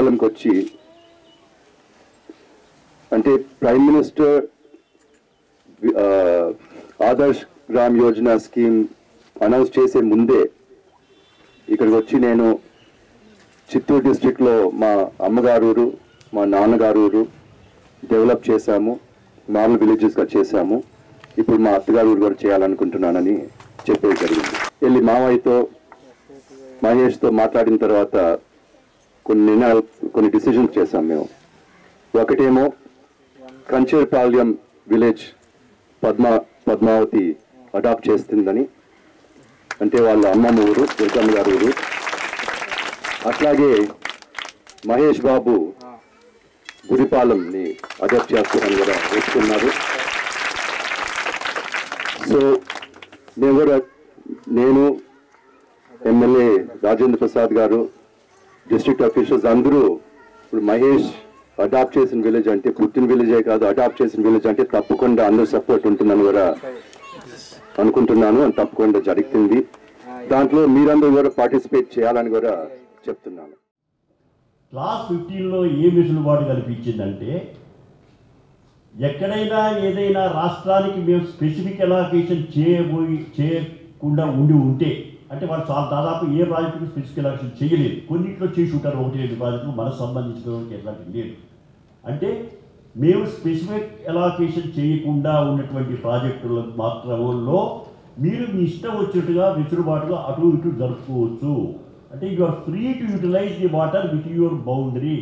గురిపాలెంకి వచ్చి అంటే prime minister Adarsh gram Yojana scheme announce చేసే ముందే ఇక్కడికి వచ్చి నేను చిత్తూరు డిస్ట్రిక్ట్లో మా అమ్మగారు ఊరు మా నాన్నగారు ఊరు డెవలప్ చేశాము, నార్మల్ విలేజెస్గా చేశాము. ఇప్పుడు మా అత్తగారు ఊరు కూడా చేయాలనుకుంటున్నానని చెప్పేది జరిగింది. వెళ్ళి మావయ్యతో మహేష్తో మాట్లాడిన తర్వాత కొన్ని డిసిజన్స్ చేశాం మేము. ఒకటేమో కంచేర్పాల్యం విలేజ్ పద్మావతి అడాప్ట్ చేస్తుందని, అంటే వాళ్ళ అమ్మమ్మ ఊరు దుర్గమ్మ గారు ఊరు. అట్లాగే మహేష్ బాబు గురిపాలెంని అడాప్ట్ చేస్తారని కూడా ఒప్పుకున్నారు. సో నేను ఎమ్మెల్యే రాజేంద్ర ప్రసాద్ గారు, డిస్ట్రిక్ట్ అఫీషియల్స్ అందరూ ఇప్పుడు మహేష్ అడాప్ట్ చేసిన విలేజ్ అంటే పుట్టిన విలేజే కాదు, అడాప్ట్ చేసిన విలేజ్ అంటే తప్పకుండా అందరూ సపోర్ట్ ఉంటుందని కూడా అనుకుంటున్నాను. అని తప్పకుండా జరుగుతుంది. దాంట్లో మీరందరూ కూడా పార్టిసిపేట్ చేయాలని కూడా చెప్తున్నాను. క్లాస్ 15లో ఏ వెసులుబాటు కల్పించిందంటే, ఎక్కడైనా ఏదైనా రాష్ట్రానికి మేము స్పెసిఫిక్ అలొకేషన్ చేయకుండా ఉంటే, అంటే వాళ్ళు దాదాపు ఏ ప్రాజెక్టుకు స్పెసిఫిక్ అలొకేషన్ చేయలేదు. కొన్నింటిలో చేసి ఉంటారు, 1-2 ప్రాజెక్టులు మనకు సంబంధించిన ఎట్లాంటివి లేదు. అంటే మేము స్పెసిఫిక్ అలొకేషన్ చేయకుండా ఉన్నటువంటి ప్రాజెక్టుల మాత్రంలో మీరు మీ ఇష్టం వచ్చినట్టుగా వెసులుబాటుగా అటు ఇటు జరుపుకోవచ్చు. అంటే you are free to utilise the water with your boundary.